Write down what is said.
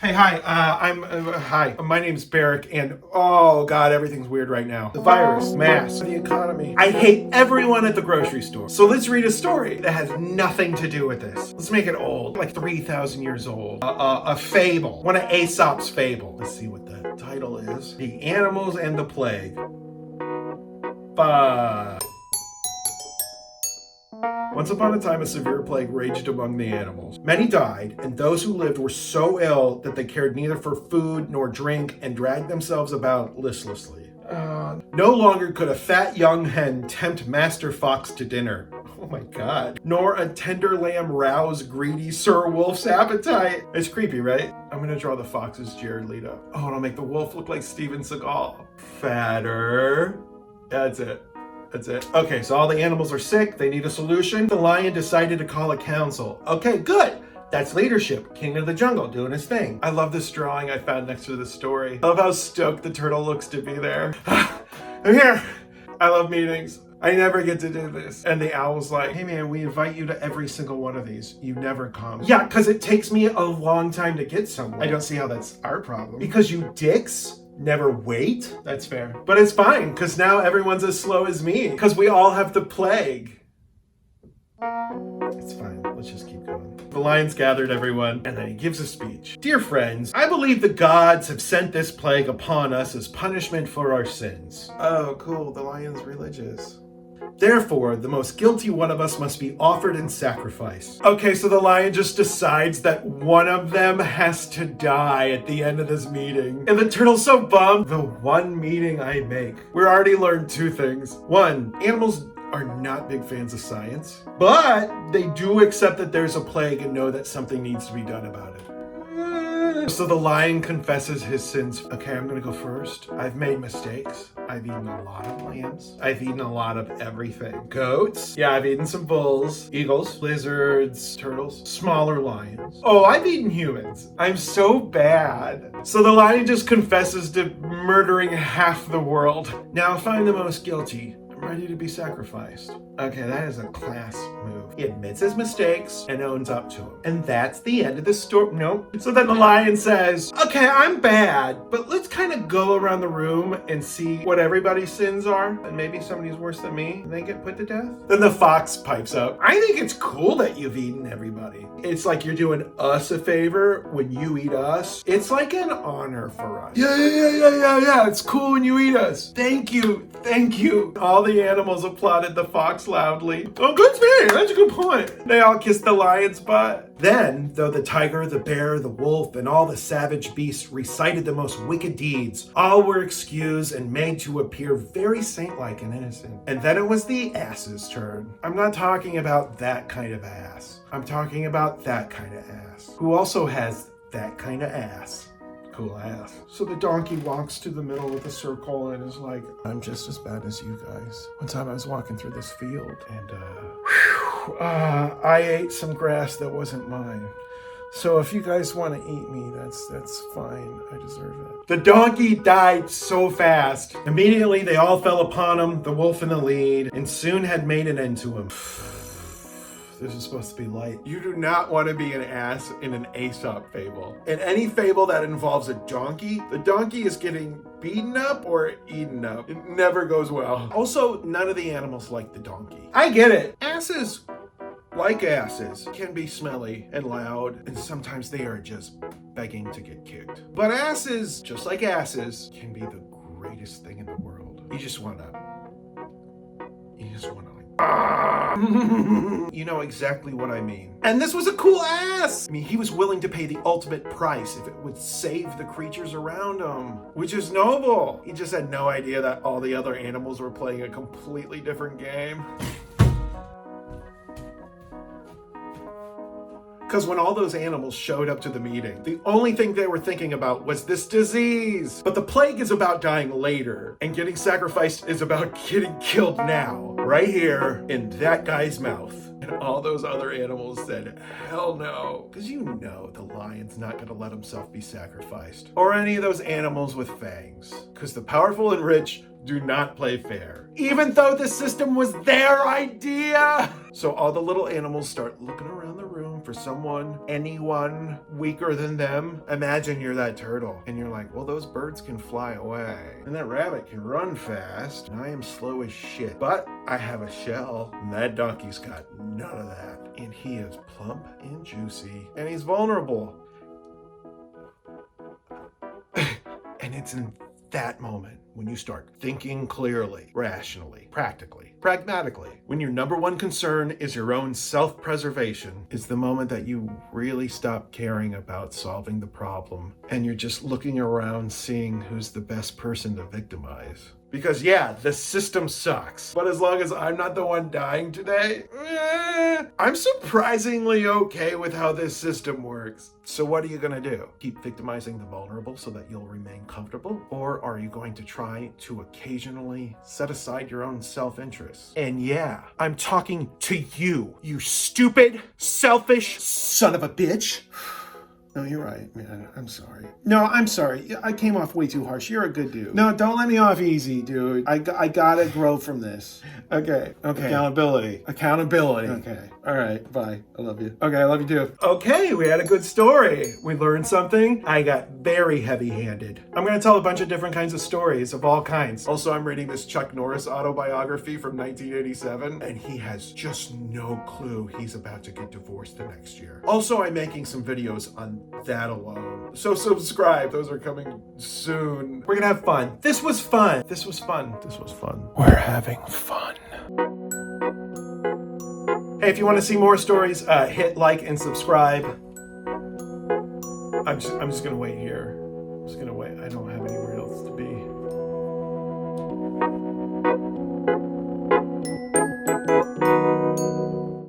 Hey, hi, my name's Barrick, and oh god, everything's weird right now. The virus, mass, the economy. I hate everyone at the grocery store. So let's read a story that has nothing to do with this. Let's make it old, like 3,000 years old. A fable, one of Aesop's fables. Let's see what the title is. The Animals and the Plague. Once upon a time, a severe plague raged among the animals. Many died, and those who lived were so ill that they cared neither for food nor drink and dragged themselves about listlessly. No longer could a fat young hen tempt Master Fox to dinner. Oh my god. Nor a tender lamb rouse greedy Sir Wolf's appetite. It's creepy, right? I'm gonna draw the fox as Jared Leto. Oh, and I'll make the wolf look like Steven Seagal. Fatter. That's it. That's it. Okay, so all the animals are sick. They need a solution. The lion decided to call a council. Okay, good. That's leadership. King of the jungle doing his thing. I love this drawing I found next to the story. I love how stoked the turtle looks to be there. I'm here. I love meetings. I never get to do this. And the owl's like, hey man, we invite you to every single one of these. You never come. Yeah, because it takes me a long time to get somewhere. I don't see how that's our problem. Because you dicks never wait? That's fair. But it's fine, because now everyone's as slow as me. Because we all have the plague. It's fine. Let's just keep going. The lion's gathered everyone, and then he gives a speech. Dear friends, I believe the gods have sent this plague upon us as punishment for our sins. Oh, cool. The lion's religious. Therefore, the most guilty one of us must be offered in sacrifice. Okay, so the lion just decides that one of them has to die at the end of this meeting. And the turtle's so bummed. The one meeting I make. We already learned two things. One, animals are not big fans of science, but they do accept that there's a plague and know that something needs to be done about it. So the lion confesses his sins. Okay, I'm gonna go first. I've made mistakes. I've eaten a lot of lambs. I've eaten a lot of everything. Goats. Yeah, I've eaten some bulls, eagles, lizards, turtles, smaller lions. Oh, I've eaten humans. I'm so bad. So the lion just confesses to murdering half the world. Now, if I'm the most guilty, ready to be sacrificed. Okay, that is a class move. He admits his mistakes and owns up to them. And that's the end of the story. Nope. So then the lion says, okay, I'm bad, but let's kind of go around the room and see what everybody's sins are. And maybe somebody's worse than me and they get put to death. Then the fox pipes up. I think it's cool that you've eaten everybody. It's like you're doing us a favor when you eat us. It's like an honor for us. Yeah. It's cool when you eat us. Thank you. All the animals applauded the fox loudly. Oh, good thing. That's a good point. They all kissed the lion's butt. Then, though the tiger, the bear, the wolf, and all the savage beasts recited the most wicked deeds, all were excused and made to appear very saint-like and innocent. And then it was the ass's turn. I'm not talking about that kind of ass. I'm talking about that kind of ass, who also has that kind of ass. Cool ass. So the donkey walks to the middle of the circle and is like, I'm just as bad as you guys. One time I was walking through this field and I ate some grass that wasn't mine. So if you guys want to eat me, that's fine. I deserve it. The donkey died so fast. Immediately they all fell upon him, the wolf in the lead, and soon had made an end to him. This is supposed to be light. You do not want to be an ass in an Aesop fable. In any fable that involves a donkey, the donkey is getting beaten up or eaten up. It never goes well. Also, none of the animals like the donkey. I get it. Asses, like asses, can be smelly and loud, and sometimes they are just begging to get kicked. But asses, just like asses, can be the greatest thing in the world. You just wanna you know exactly what I mean. And this was a cool ass! I mean, he was willing to pay the ultimate price if it would save the creatures around him, which is noble. He just had no idea that all the other animals were playing a completely different game. Because when all those animals showed up to the meeting, the only thing they were thinking about was this disease. But the plague is about dying later, and getting sacrificed is about getting killed now, right here, in that guy's mouth. And all those other animals said, hell no. Because you know the lion's not going to let himself be sacrificed. Or any of those animals with fangs. Because the powerful and rich do not play fair, even though the system was their idea. So all the little animals start looking around the room, for someone, anyone weaker than them. Imagine you're that turtle and you're like, well, those birds can fly away and that rabbit can run fast and I am slow as shit, but I have a shell and that donkey's got none of that. And he is plump and juicy and he's vulnerable. And it's in that moment when you start thinking clearly, rationally, practically, pragmatically, when your number one concern is your own self-preservation, is the moment that you really stop caring about solving the problem and you're just looking around seeing who's the best person to victimize. Because yeah, the system sucks, but as long as I'm not the one dying today, I'm surprisingly okay with how this system works. So what are you gonna do? Keep victimizing the vulnerable so that you'll remain comfortable? Or are you going to try to occasionally set aside your own self-interest? And yeah, I'm talking to you, you stupid, selfish son of a bitch. No, you're right, man. I'm sorry. No, I'm sorry. I came off way too harsh. You're a good dude. No, don't let me off easy, dude. I gotta grow from this. Okay. Accountability. Okay. All right. Bye. I love you. Okay, I love you too. Okay, we had a good story. We learned something. I got very heavy-handed. I'm gonna tell a bunch of different kinds of stories of all kinds. Also, I'm reading this Chuck Norris autobiography from 1987, and he has just no clue he's about to get divorced the next year. Also, I'm making some videos on that alone. So subscribe. Those are coming soon. We're gonna have fun. This was fun. We're having fun. Hey, if you want to see more stories, hit like and subscribe. I'm just gonna wait here. I don't have any